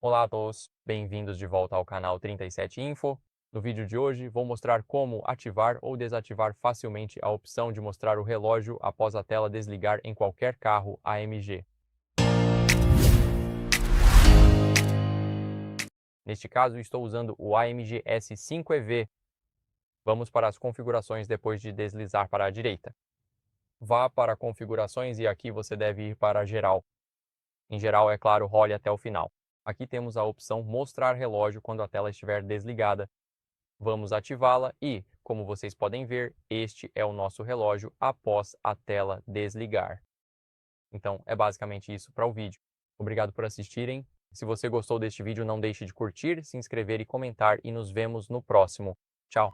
Olá a todos, bem-vindos de volta ao canal 37 Info. No vídeo de hoje vou mostrar como ativar ou desativar facilmente a opção de mostrar o relógio após a tela desligar em qualquer carro AMG. Neste caso estou usando o AMG S5EV. Vamos para as configurações depois de deslizar para a direita. Vá para configurações e aqui você deve ir para geral. Em geral, é claro, role até o final. Aqui temos a opção mostrar relógio quando a tela estiver desligada. Vamos ativá-la e, como vocês podem ver, este é o nosso relógio após a tela desligar. Então, é basicamente isso para o vídeo. Obrigado por assistirem. Se você gostou deste vídeo, não deixe de curtir, se inscrever e comentar e nos vemos no próximo. Tchau!